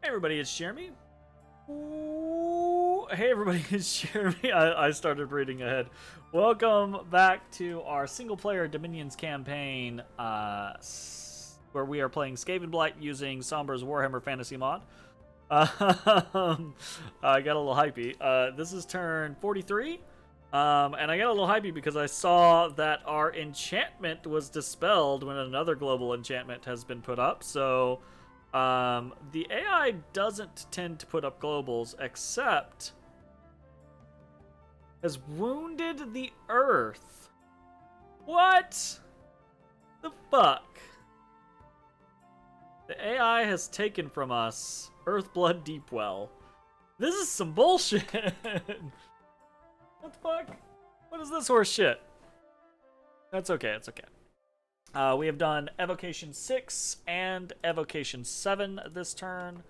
Hey everybody, it's Jeremy. Ooh, hey everybody, it's Jeremy. I started reading ahead. Welcome back to our single-player Dominions campaign, where we are playing Skavenblight using Sombre's Warhammer Fantasy Mod. I got a little hypey. This is turn 43, and I got a little hypey because I saw that our enchantment was dispelled when another global enchantment has been put up, so... the AI doesn't tend to put up globals, except has wounded the Earth. What the fuck? The AI has taken from us Earthblood Deepwell. This is some bullshit. What the fuck? What is this horse shit? That's okay, it's okay. We have done Evocation 6 and Evocation 7 this turn.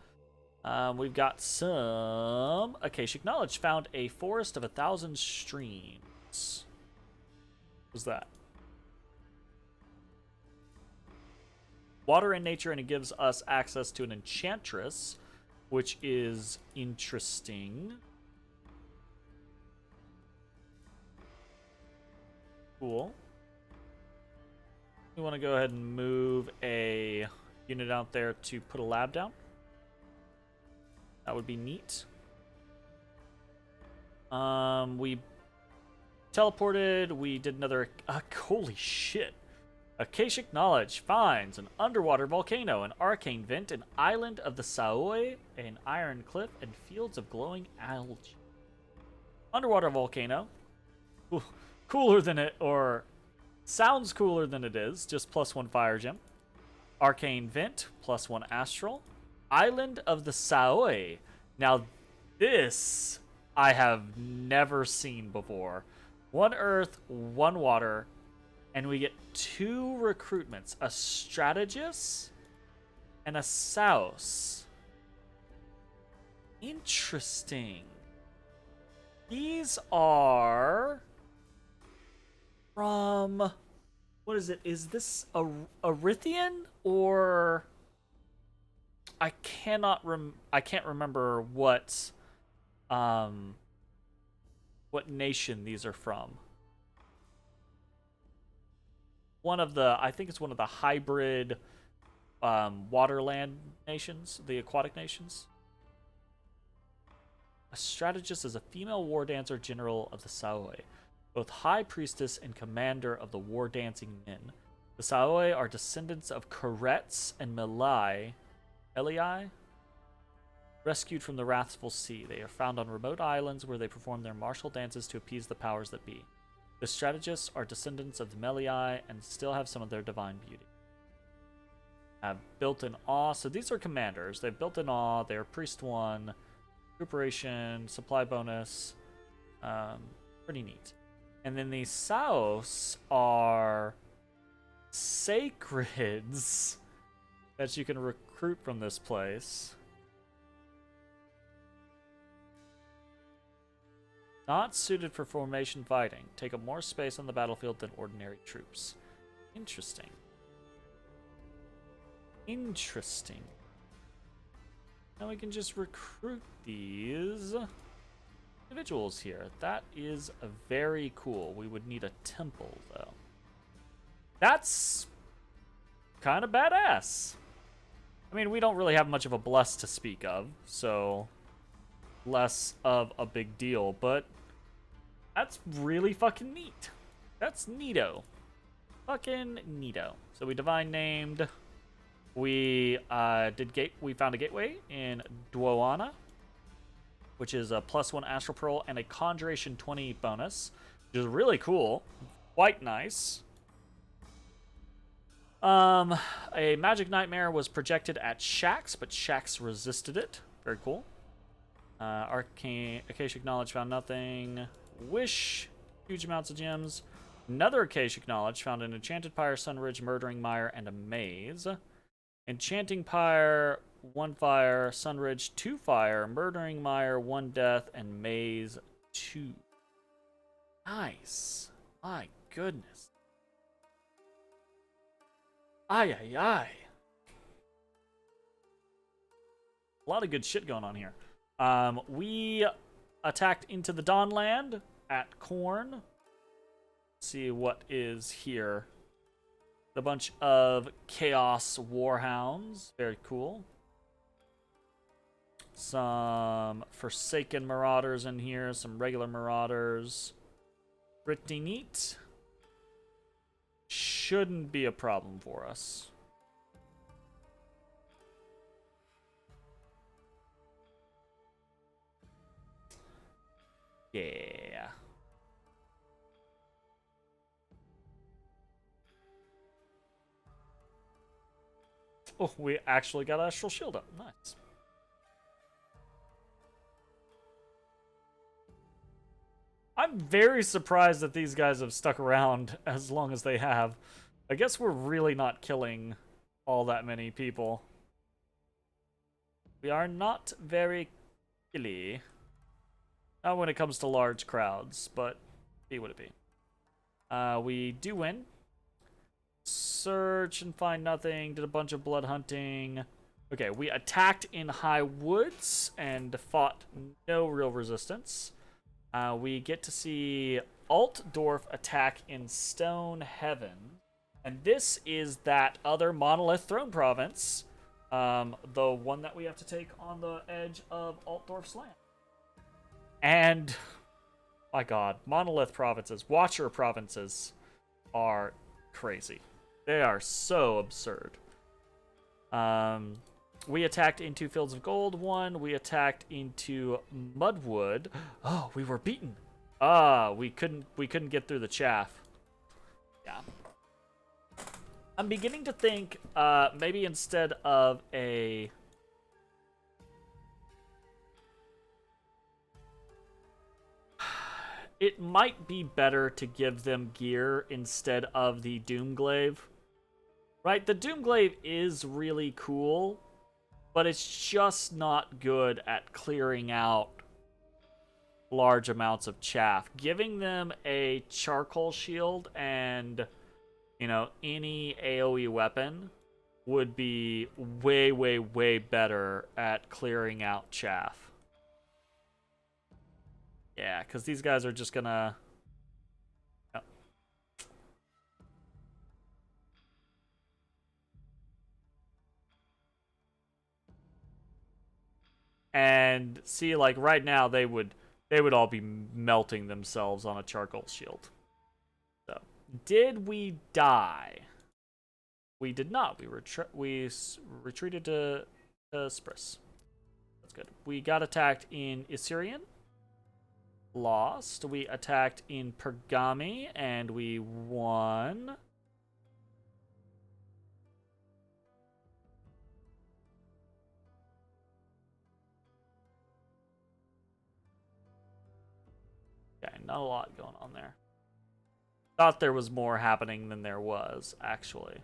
We've got some Akashic Knowledge. Found a forest of 1,000 streams. What's that? Water in nature, and it gives us access to an enchantress, which is interesting. Cool. We want to go ahead and move a unit out there to put a lab down. That would be neat. We teleported. We did another... holy shit. Akashic Knowledge finds an underwater volcano, an arcane vent, an island of the Saoi, an iron cliff, and fields of glowing algae. Underwater volcano. Ooh, cooler than it, or... sounds cooler than it is. Just +1 fire gem. Arcane Vent, +1 astral. Island of the Saoi. Now, this I have never seen before. 1 earth, 1 water, and we get 2 recruitments. A strategist and a souse. Interesting. These are... from... what is it? Is this a Arithian, or I can't remember what nation these are from. I think it's one of the hybrid waterland nations, the aquatic nations. A strategist is a female war dancer general of the Saoi, both High Priestess and Commander of the War Dancing Men. The Saoi are descendants of Koretz and Melai, rescued from the Wrathful Sea. They are found on remote islands where they perform their martial dances to appease the powers that be. The strategists are descendants of the Melai and still have some of their divine beauty. Built-in awe. So these are commanders. They've built-in awe. They're priest 1, recuperation, supply bonus. Pretty neat. And then these Saos are sacreds that you can recruit from this place. Not suited for formation fighting. Take up more space on the battlefield than ordinary troops. Interesting. Interesting. Now we can just recruit these individuals here. That is very cool. We would need a temple, though. That's kind of badass. I mean, we don't really have much of a bless to speak of, so less of a big deal, but that's really fucking neat. That's neato. Fucking neato. So we divine named. We we found a gateway in Dwoana, which is a +1 astral pearl and a conjuration 20 bonus, which is really cool. Quite nice. A magic nightmare was projected at Shax, but Shax resisted it. Very cool. Arcane Akashic Knowledge found nothing. Wish, huge amounts of gems. Another Akashic Knowledge found an Enchanted Pyre, Sunridge, Murdering Mire, and a Maze. Enchanting Pyre, 1 fire, Sunridge, 2 fire, Murdering Mire, 1 death, and Maze, 2. Nice. My goodness. Ay, ay, ay. A lot of good shit going on here. We attacked into the Dawnland at Corn. Let's see what is here. A bunch of Chaos Warhounds. Very cool. Some Forsaken Marauders in here. Some regular Marauders. Pretty neat. Shouldn't be a problem for us. Yeah. Oh, we actually got Astral Shield up. Nice. I'm very surprised that these guys have stuck around as long as they have. I guess we're really not killing all that many people. We are not very killy. Not when it comes to large crowds, but be what it be. We do win. Search and find nothing. Did a bunch of blood hunting. Okay, we attacked in High Woods and fought no real resistance. We get to see Altdorf attack in Stone Heaven. And this is that other Monolith Throne Province. The one that we have to take on the edge of Altdorf's land. And, my god, Monolith Provinces, Watcher Provinces are crazy. They are so absurd. We attacked into Fields of Gold one. We attacked into Mudwood. Oh, we were beaten. We couldn't get through the chaff. Yeah. I'm beginning to think maybe instead of a it might be better to give them gear instead of the Doomglaive. Right? The Doomglaive is really cool, but it's just not good at clearing out large amounts of chaff. Giving them a charcoal shield and, you know, any AoE weapon would be way, way, way better at clearing out chaff. Yeah, because these guys are just gonna... Oh. And see, like, right now, they would all be melting themselves on a charcoal shield. So, did we die? We did not. We retreated to Spris. That's good. We got attacked in Issyrian. Lost. We attacked in Pergami, and we won. Okay, not a lot going on there. Thought there was more happening than there was, actually.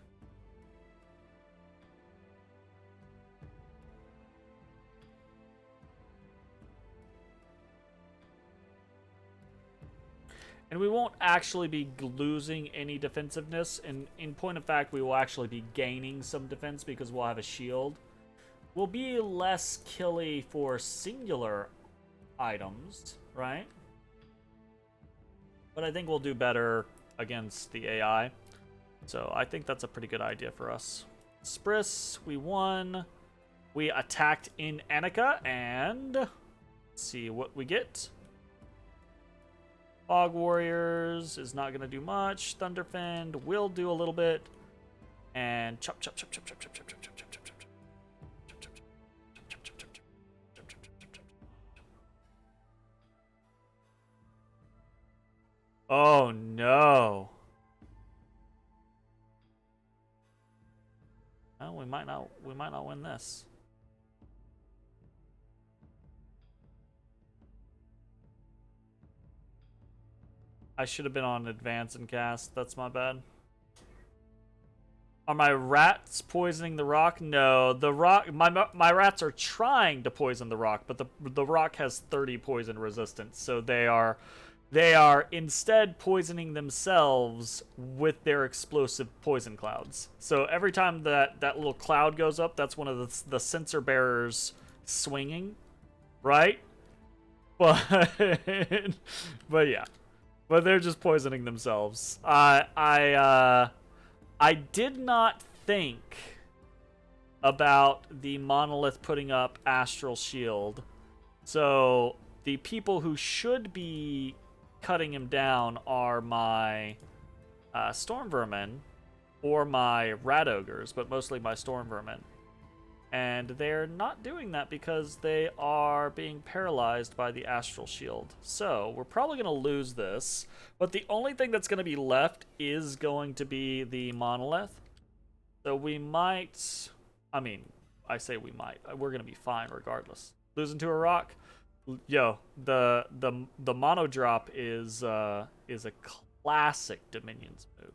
And we won't actually be losing any defensiveness. And in point of fact, we will actually be gaining some defense because we'll have a shield. We'll be less killy for singular items, right? But I think we'll do better against the AI. So I think that's a pretty good idea for us. Spris, we won. We attacked in Annika, and let's see what we get. Fog Warriors is not going to do much. Thunderfend will do a little bit. And chop, chop, chop, chop, chop, chop, chop, chop, chop, chop, chop, chop, chop, chop, chop, chop, chop. Oh no. Oh, we might not win this. I should have been on advance and cast. That's my bad. Are my rats poisoning the rock? No, the rock. My rats are trying to poison the rock, but the rock has 30 poison resistance, so they are instead poisoning themselves with their explosive poison clouds. So every time that little cloud goes up, that's one of the sensor bearers swinging, right? But but yeah, but they're just poisoning themselves. I did not think about the monolith putting up astral shield, so the people who should be cutting him down are my storm vermin or my rat ogres, but mostly my storm vermin. And they're not doing that because they are being paralyzed by the astral shield. So we're probably going to lose this, but the only thing that's going to be left is going to be the monolith. So we might, I mean, I say we might, we're going to be fine regardless. Losing to a rock, yo, the mono drop is a classic Dominions move.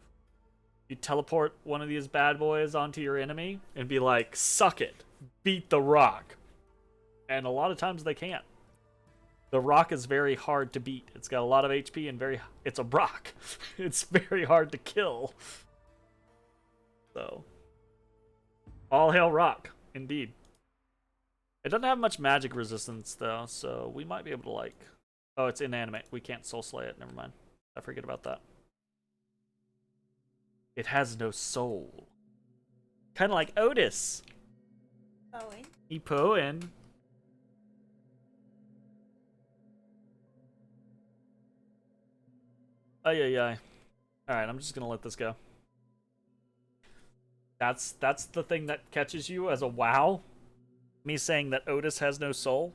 You teleport one of these bad boys onto your enemy and be like, suck it, beat the rock. And a lot of times they can't. The rock is very hard to beat. It's got a lot of HP and it's a rock. It's very hard to kill. So, all hail rock, indeed. It doesn't have much magic resistance though, so we might be able to like, oh, it's inanimate. We can't soul slay it, never mind. I forget about that. It has no soul. Kind of like Otis. Poeing. He poeing. Ay. Alright, I'm just gonna let this go. That's the thing that catches you as a wow? Me saying that Otis has no soul?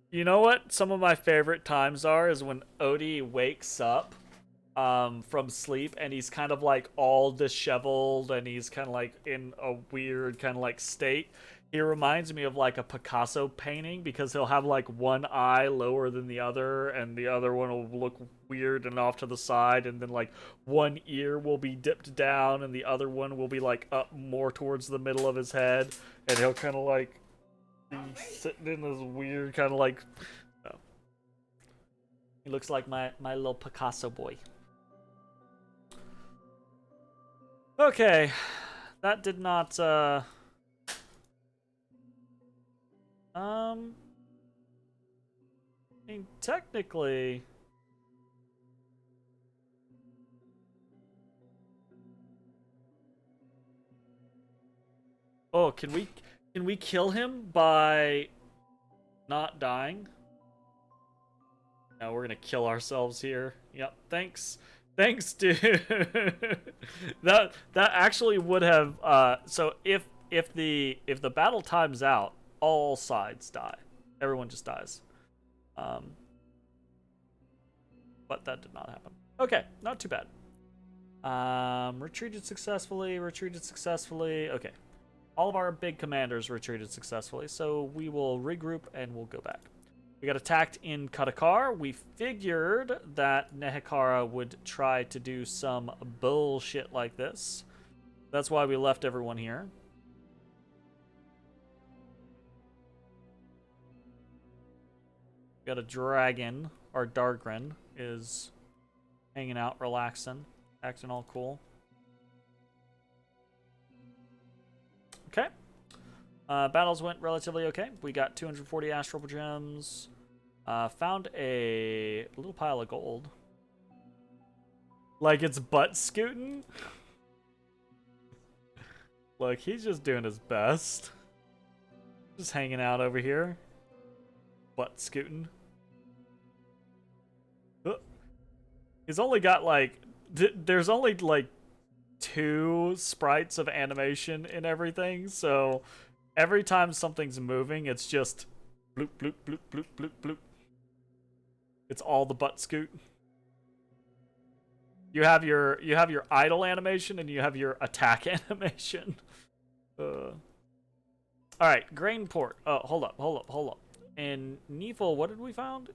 You know what some of my favorite times are is when Odie wakes up from sleep and he's kind of like all disheveled and he's kind of like in a weird kind of like state. He reminds me of like a Picasso painting because he'll have like one eye lower than the other and the other one will look weird and off to the side, and then like one ear will be dipped down and the other one will be like up more towards the middle of his head, and he'll kind of like be sitting in this weird kind of like, oh. He looks like my little Picasso boy. Okay, that did not, I mean, technically, oh, can we kill him by not dying? No, we're gonna kill ourselves here. Yep, thanks. Thanks, dude. that actually would have so if the battle times out, all sides die. Everyone just dies. But that did not happen. Okay, not too bad. Retreated successfully. Okay. All of our big commanders retreated successfully, so we will regroup and we'll go back. We got attacked in Katakar. We figured that Nehekara would try to do some bullshit like this. That's why we left everyone here. We got a dragon. Our Dargren is hanging out, relaxing, acting all cool. Okay. Battles went relatively okay. We got 240 astral gems. Found a little pile of gold. Like it's butt scooting. Look, he's just doing his best. Just hanging out over here. Butt scooting. He's only got like... there's only like 2 sprites of animation in everything, so every time something's moving, it's just bloop, bloop, bloop, bloop, bloop, bloop. It's all the butt scoot. You have your idle animation and you have your attack animation. All right, grain port. Oh, hold up. In Neefel, what did we found?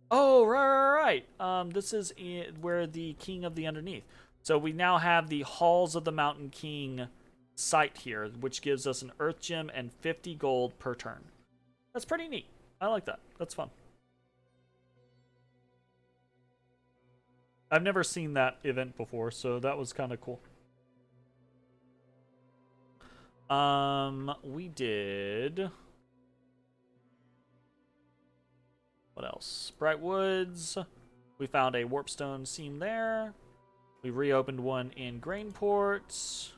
Oh, right. This is where the King of the Underneath. So we now have the Halls of the Mountain King site here, which gives us an Earth Gem and 50 gold per turn. That's pretty neat. I like that. That's fun. I've never seen that event before, so that was kind of cool. We did. What else? Bright Woods. We found a warpstone seam there. We reopened one in Grainport.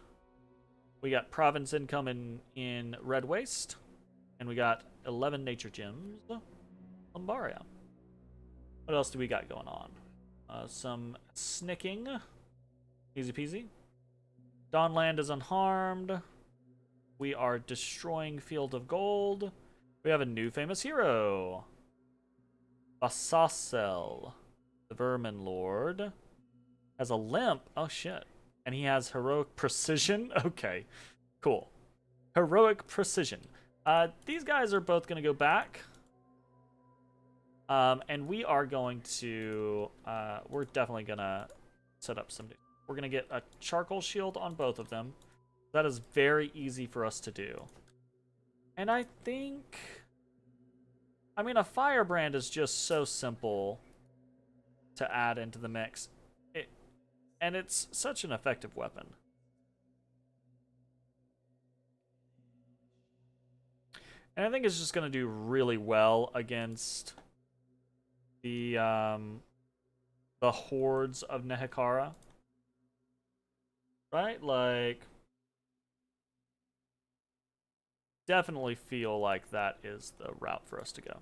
We got province income in Red Waste. And we got 11 nature gems on Baria. What else do we got going on? Some snicking. Easy peasy. Dawnland is unharmed. We are destroying Field of Gold. We have a new famous hero. Basasel, the Vermin Lord. Has a limp. Oh, shit. And he has heroic precision. Okay, cool. Heroic precision. These guys are both going to go back. And we are going to... we're definitely going to set up some... We're going to get a charcoal shield on both of them. That is very easy for us to do. And I think... I mean, a firebrand is just so simple to add into the mix. And it's such an effective weapon. And I think it's just going to do really well against the hordes of Nehekara. Right? Like, definitely feel like that is the route for us to go.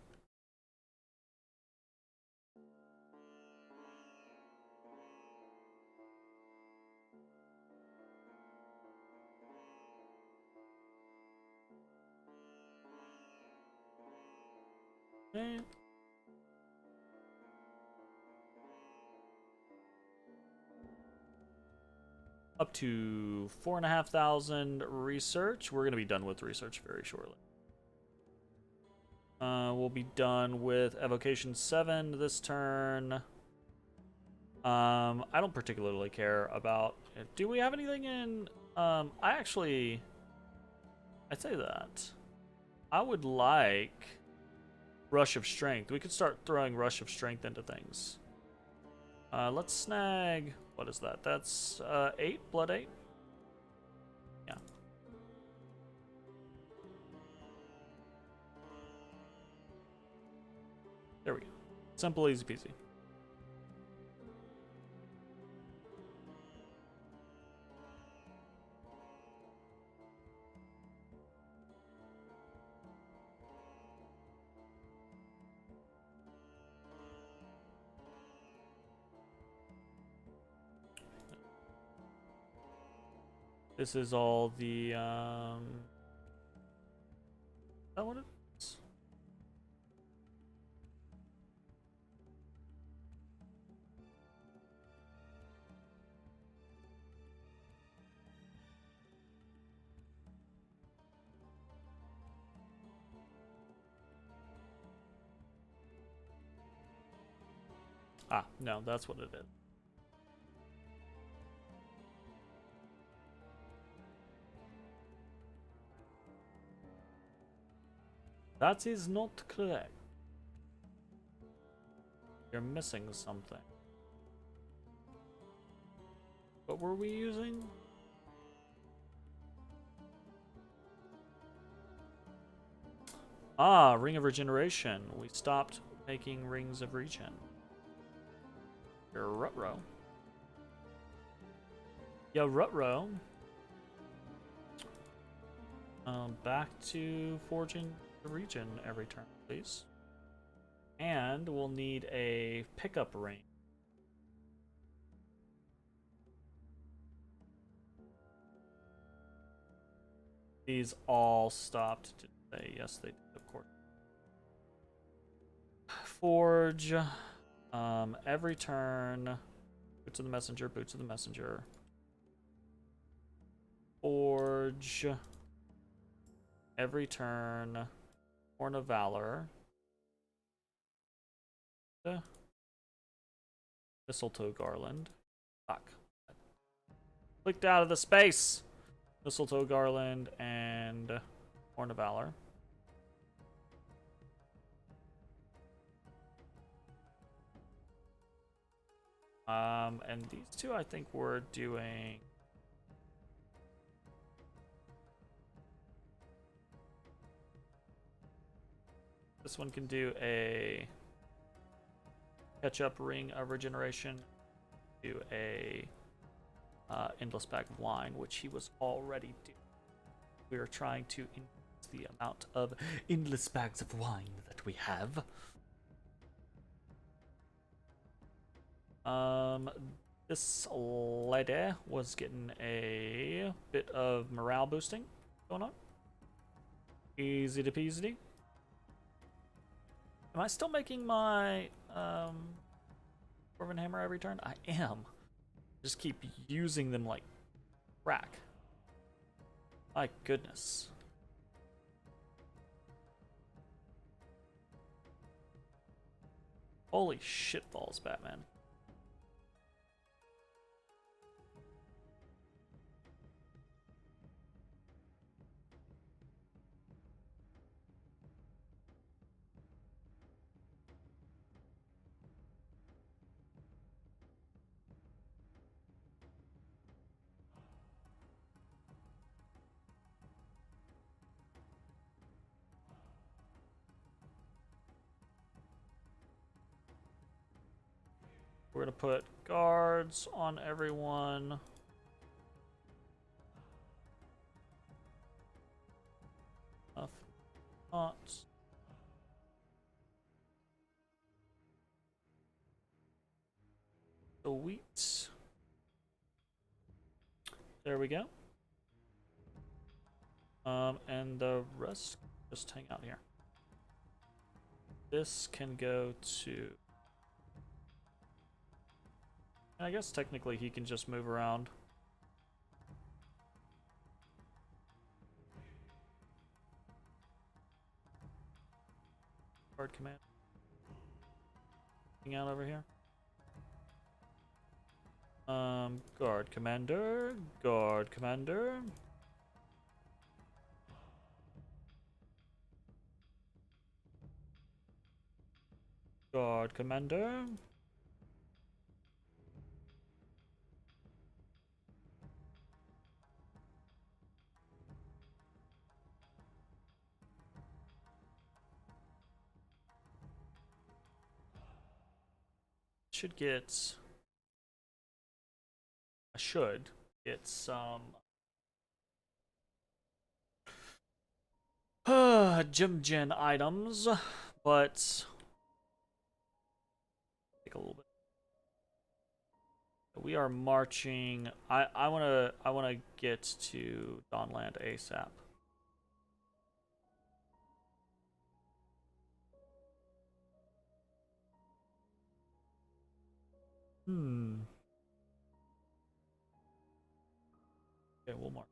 Okay. Up to 4,500 research. We're going to be done with research very shortly. We'll be done with Evocation 7 this turn. I don't particularly care about it. Do we have anything in... I'd say that. I would like Rush of Strength. We could start throwing Rush of Strength into things. Let's snag... What is that? That's 8? Blood 8? Yeah. There we go. Simple, easy peasy. This is all the, is that what it is? Ah, no, that's what it is. That is not correct. You're missing something. What were we using? Ah, Ring of Regeneration. We stopped making Rings of Regen. You're Rutro. Yeah, Rutro. Back to forging the regen every turn, please. And we'll need a pickup ring. These all stopped today. Yes, they did, of course. Forge. Every turn. Boots of the Messenger, Boots of the Messenger. Forge. Every turn. Horn of Valor. Mistletoe Garland. Fuck. Clicked out of the space! Mistletoe Garland and Horn of Valor. And these two I think we're doing... This one can do a catch-up ring of regeneration. Do a endless bag of wine, which he was already doing. We are trying to increase the amount of endless bags of wine that we have. This lady was getting a bit of morale boosting going on. Easy to peasy. Am I still making my Dwarven Hammer every turn? I am. Just keep using them like crack. My goodness. Holy shitballs, Batman. We're gonna put guards on everyone. Not. The wheat. There we go. And the rest just hang out here. This can go to. I guess technically he can just move around. Guard command. Hang out over here. Guard commander. Guard commander. Guard commander. Should get. I should get some gem gen items, but take a little bit. We are marching. I wanna get to Dawnland ASAP. Okay, we'll mark.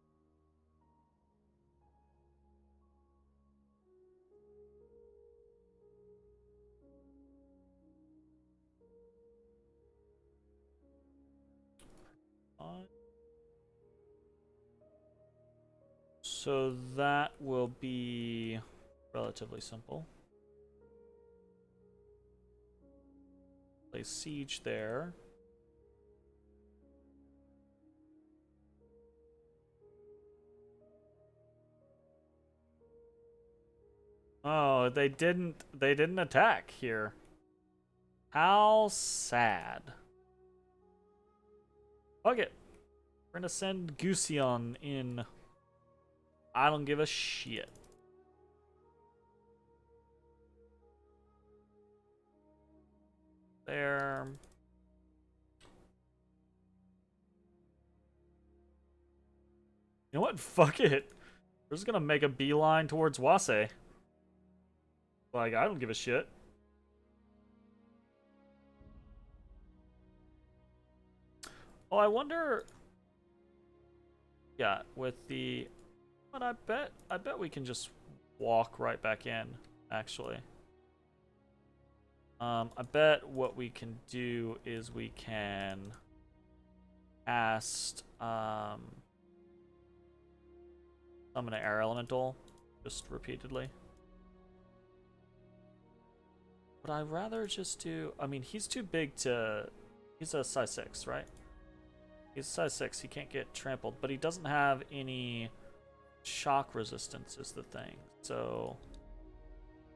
So that will be relatively simple. Place siege there. Oh, they didn't attack here. How sad. Fuck it. We're gonna send Gusion in. I don't give a shit. There. You know what? Fuck it. We're just gonna make a beeline towards Wase. Like, I don't give a shit. Oh, I wonder. Yeah, with the. But I bet we can just walk right back in, actually. I bet what we can do is we can cast summon an air elemental just repeatedly. But I'd rather just do. I mean, he's too big to. He's a size 6, right? He's size 6. He can't get trampled, but he doesn't have any shock resistance, is the thing. So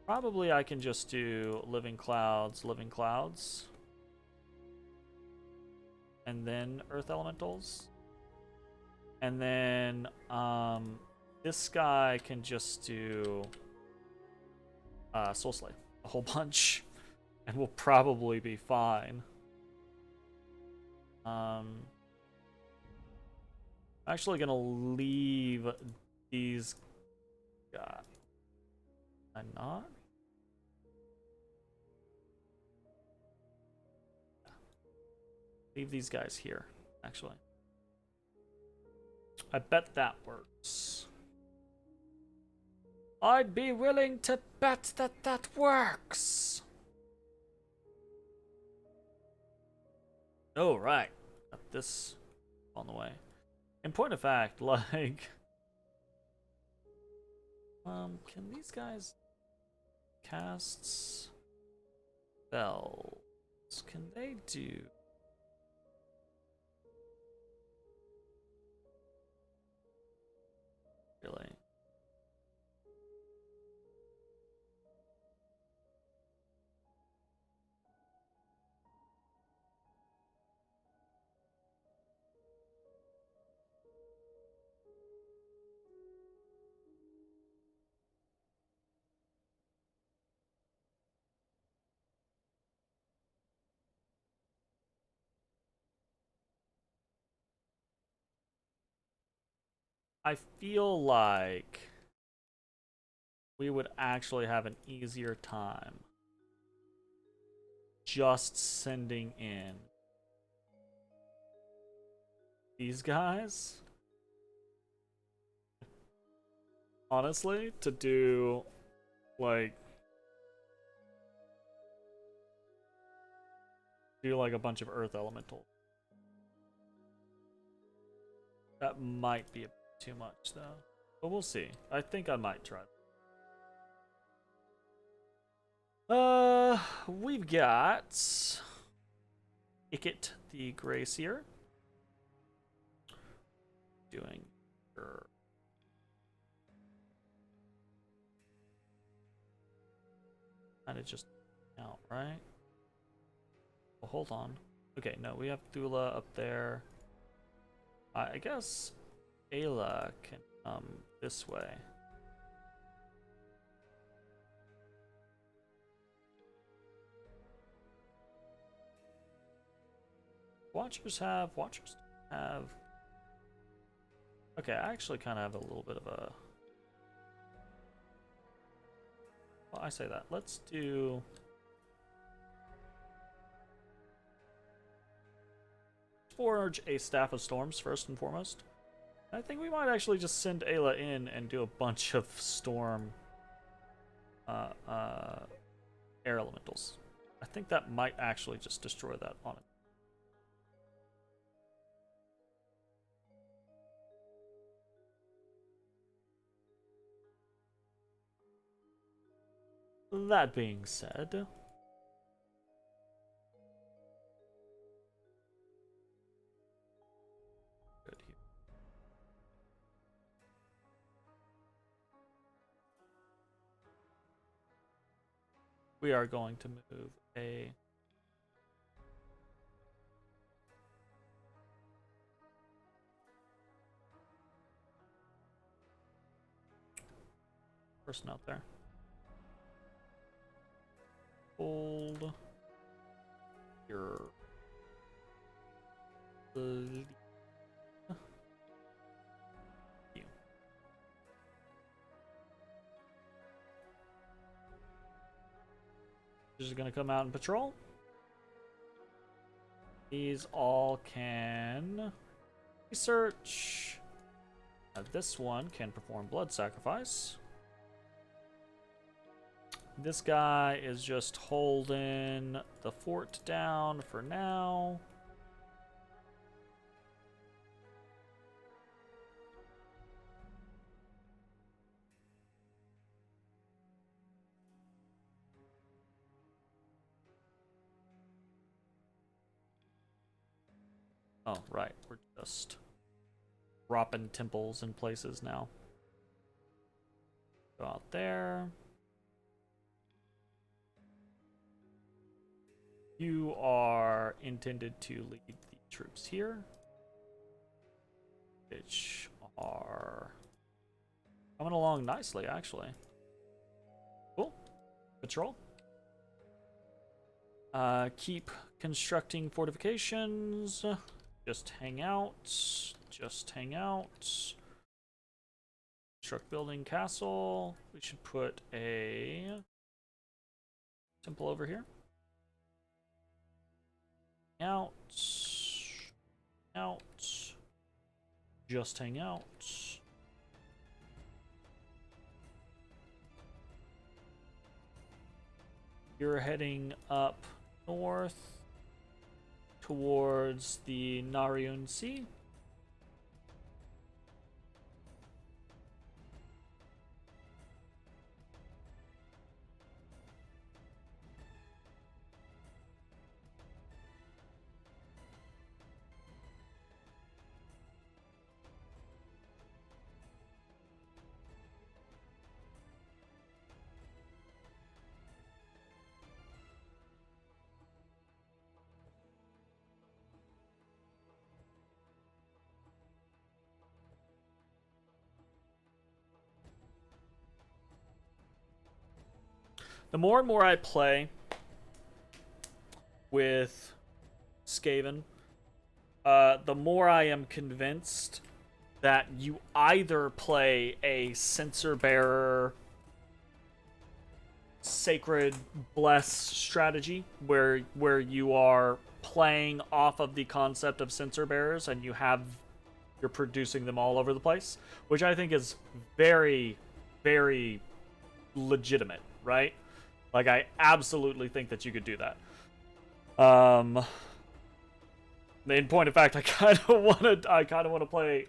Probably I can just do living clouds, and then earth elementals. And then this guy can just do soul slay a whole bunch, and we'll probably be fine. I'm actually gonna leave these guys. I'm not. Leave these guys here, actually. I bet that works. I'd be willing to bet that that works. Oh, right. Got this on the way. In point of fact, like... can these guys cast spells? Can they do... Really? I feel like we would actually have an easier time just sending in these guys. Honestly, to do like a bunch of earth elementals. That might be a bit too much though. But we'll see. I think I might try. We've got Icket the Gracier doing her kind of just out, right? Well, hold on. Okay, no, we have Thula up there. I guess Ayla can come this way. Watchers have. Okay, I actually kind of have a little bit of a... Well, I say that. Let's do... Forge a Staff of Storms first and foremost. I think we might actually just send Ayla in and do a bunch of storm air elementals. I think that might actually just destroy that on it. That being said, good here. We are going to move a person out there. Hold your you. Just gonna come out and patrol. These all can research. This one can perform blood sacrifice. This guy is just holding the fort down for now. Oh, right. We're just dropping temples in places now. Go out there. You are intended to lead the troops here, which are coming along nicely, actually. Cool. Patrol. Keep constructing fortifications. Just hang out. Just hang out. Construct building castle. We should put a temple over here. Out. Out. Just hang out. You're heading up north towards the Nariun Sea. The more and more I play with Skaven, the more I am convinced that you either play a censer bearer sacred bless strategy where you are playing off of the concept of censer bearers and you're producing them all over the place, which I think is very, very legitimate, right? Like, I absolutely think that you could do that. In point of fact, I kind of want to play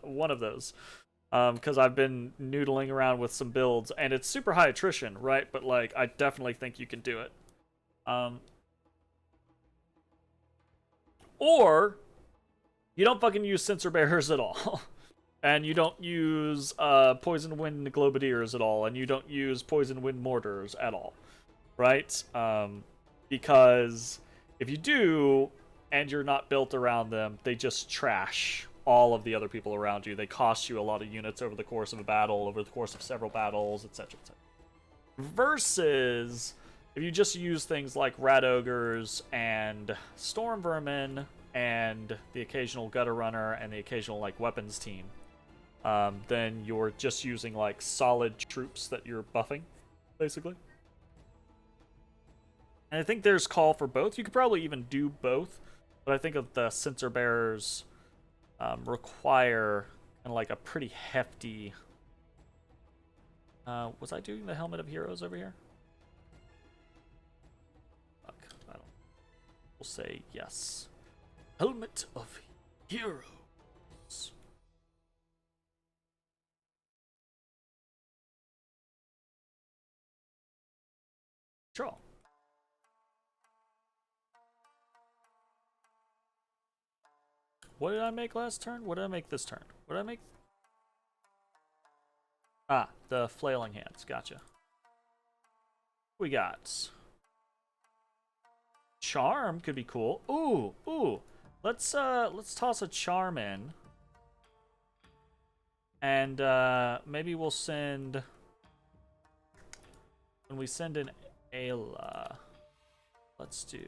one of those, because I've been noodling around with some builds, and it's super high attrition, right? But like, I definitely think you can do it. Or you don't fucking use censer bearers at all. And you don't use poison wind globadiers at all, and you don't use poison wind mortars at all, right? Because if you do, and you're not built around them, they just trash all of the other people around you. They cost you a lot of units over the course of a battle, over the course of several battles, etc., etc. Versus if you just use things like rat ogres and storm vermin and the occasional gutter runner and the occasional like weapons team. Then you're just using like solid troops that you're buffing, basically. And I think there's call for both. You could probably even do both, but I think of the censer bearers require kind of like a pretty hefty. Was I doing the helmet of heroes over here? Fuck, I don't. We'll say yes. Helmet of heroes. Sure. What did I make last turn? What did I make this turn? What did I make? Ah, the flailing hands. Gotcha. We got charm could be cool. Ooh. Let's toss a charm in. And maybe we'll send when we send in Ayla. Let's do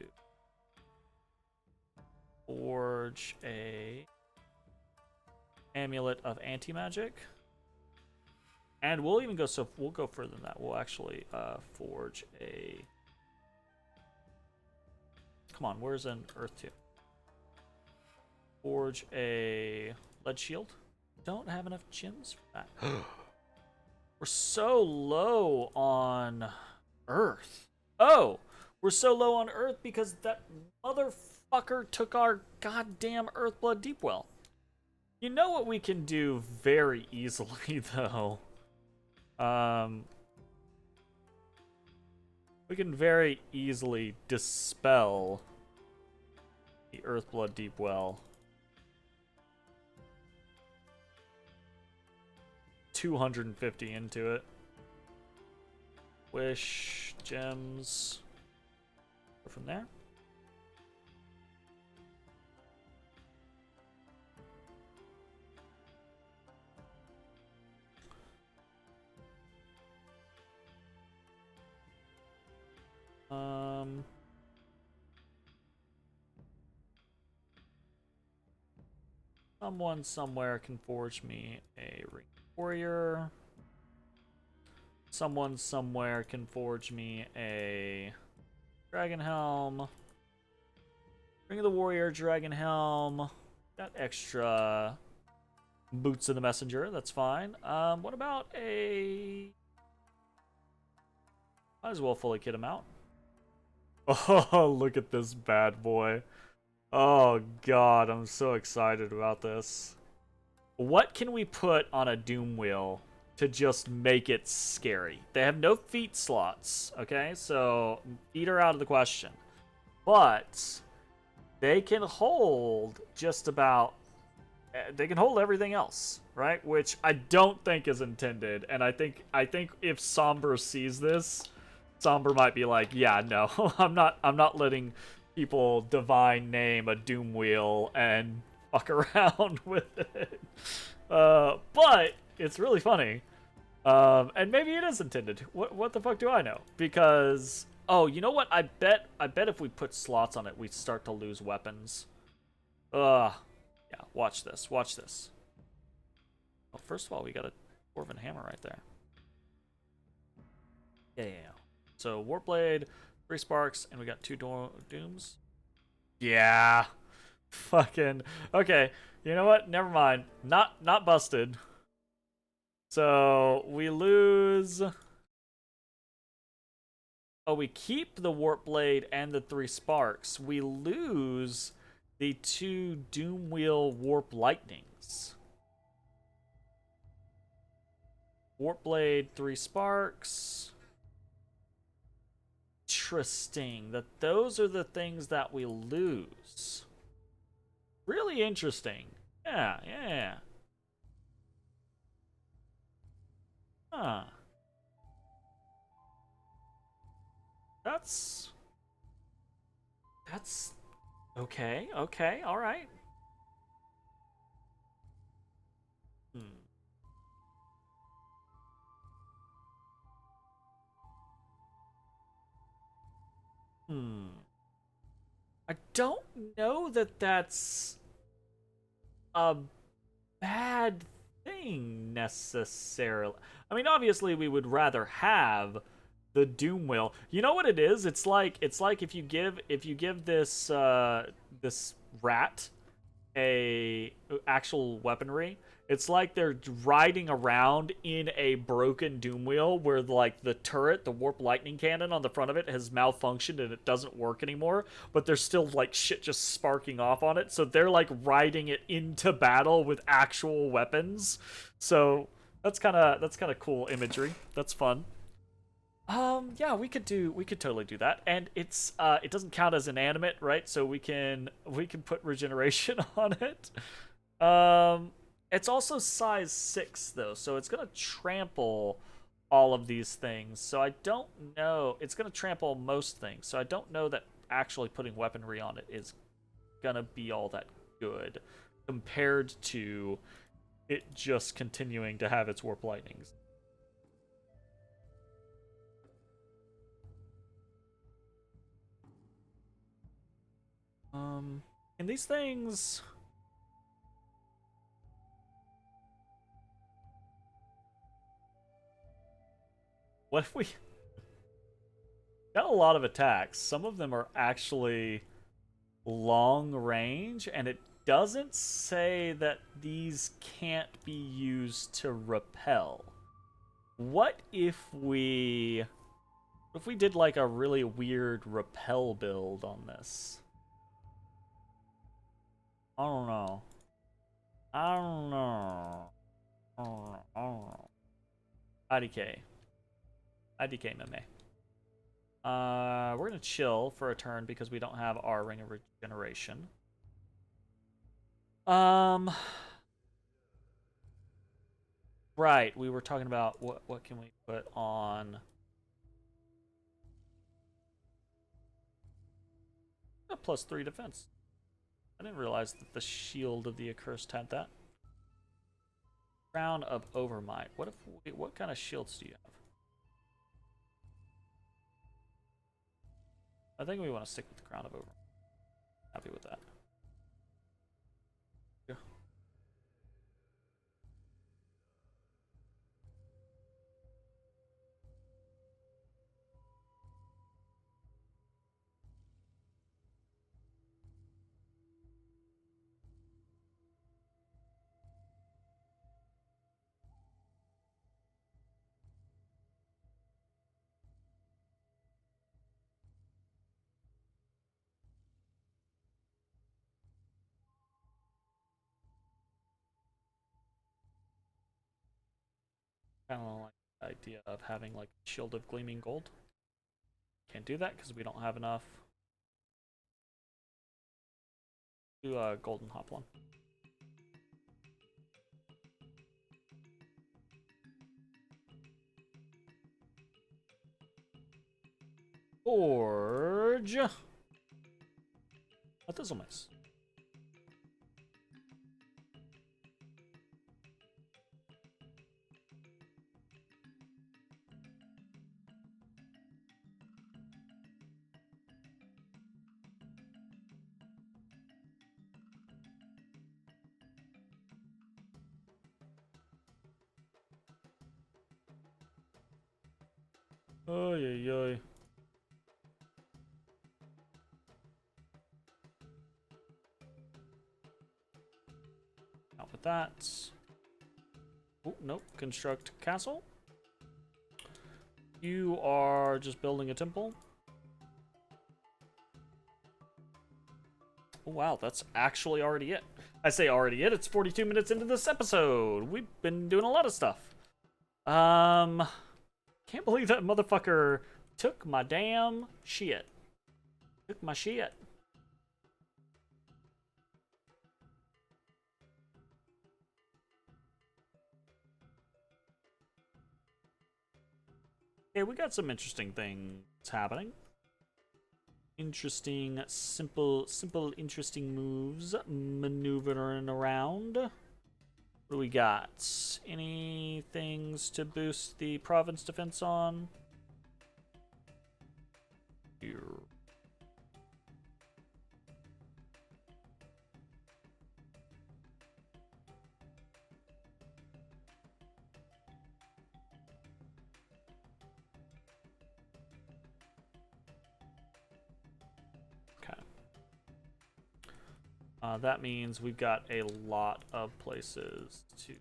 forge a amulet of anti-magic. And we'll even go we'll go further than that. We'll actually forge a come on, where's an earth 2? Forge a lead shield. Don't have enough gems for that. We're so low on earth. Oh, we're so low on earth because that motherfucker took our goddamn Earthblood Deepwell. You know what we can do very easily, though? We can very easily dispel the Earthblood Deepwell. 250 into it. Wish, gems. Go from there. Someone somewhere can forge me a ring warrior. Someone somewhere can forge me a dragon helm. Ring of the warrior, dragon helm. Got extra boots of the messenger. That's fine. What about a? Might as well fully kit him out. Oh, look at this bad boy. Oh god, I'm so excited about this. What can we put on a Doom Wheel to just make it scary? They have no feet slots, okay? So feet are out of the question. But they can hold just about... They can hold everything else, right? Which I don't think is intended. And I think if Sombre sees this, Sombre might be like, yeah, no, I'm not letting people divine name a Doom Wheel and fuck around with it. But it's really funny. And maybe it is intended. What the fuck do I know? Because, oh, you know what? I bet if we put slots on it, we start to lose weapons. Yeah, watch this. Watch this. Well, first of all, we got a Dwarven hammer right there. Yeah. So, Warblade, 3 sparks, and we got 2 dooms. Yeah. Fucking. Okay, you know what? Never mind. Not busted. So, we lose... Oh, we keep the Warblade and the 3 sparks. We lose the 2 Doomwheel Warp Lightnings. Warblade, 3 sparks... Interesting that those are the things that we lose. Really interesting. Yeah. Huh. That's okay, all right. I don't know that that's a bad thing necessarily. I mean, obviously we would rather have the Doom Wheel. You know what it is? It's like if you give this this rat a actual weaponry, it's like they're riding around in a broken Doom Wheel where like the turret, the warp lightning cannon on the front of it has malfunctioned and it doesn't work anymore, but there's still like shit just sparking off on it. So they're like riding it into battle with actual weapons. So that's kind of cool imagery. That's fun. Yeah, we could totally do that. And it's it doesn't count as inanimate, right? So we can put regeneration on it. It's also size 6 though, so it's gonna trample all of these things. So I don't know. It's gonna trample most things. So I don't know that actually putting weaponry on it is gonna be all that good compared to it just continuing to have its warp lightnings. And these things... What if we... Got a lot of attacks. Some of them are actually long range, and it doesn't say that these can't be used to repel. What if we did like a really weird repel build on this? I don't know. IDK. IDK meme. We're gonna chill for a turn because we don't have our Ring of Regeneration. Right, we were talking about what can we put on a +3 defense. I didn't realize that the Shield of the Accursed had that. Crown of Overmight. What kind of shields do you have? I think we want to stick with the Crown of Overmight. Happy with that. Yeah. Kind of like the idea of having like a shield of gleaming gold. Can't do that because we don't have enough. Do a golden hop one. Forge. A thistle mace. Oy, oy, oy. Out with that. Oh, nope. Construct castle. You are just building a temple. Oh, wow, that's actually already it. I say already it. It's 42 minutes into this episode. We've been doing a lot of stuff. Can't believe that motherfucker took my damn shit. Took my shit. Okay, we got some interesting things happening. Interesting, simple, interesting moves maneuvering around. What do we got? Any things to boost the province defense on? Here. That means we've got a lot of places to...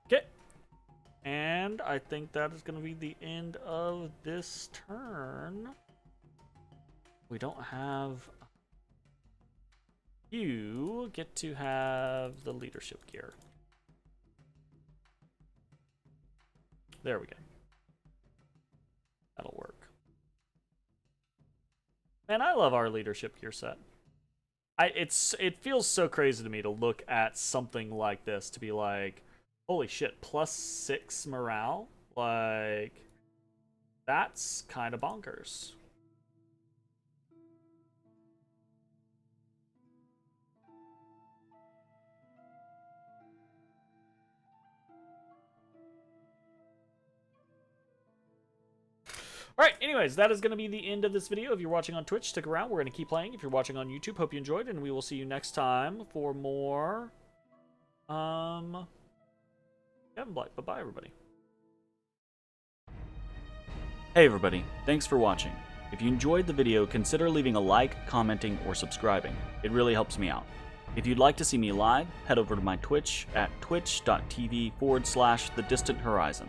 Okay. And I think that is going to be the end of this turn. We don't have... You get to have the leadership gear. There we go. That'll work. Man, I love our leadership gear set. It feels so crazy to me to look at something like this to be like, holy shit, +6 morale? Like, that's kind of bonkers. Alright, anyways, that is going to be the end of this video. If you're watching on Twitch, stick around. We're going to keep playing. If you're watching on YouTube, hope you enjoyed, and we will see you next time for more Skavenblight. Bye-bye, everybody. Hey everybody, thanks for watching. If you enjoyed the video, consider leaving a like, commenting, or subscribing. It really helps me out. If you'd like to see me live, head over to my Twitch at twitch.tv/thedistanthorizon.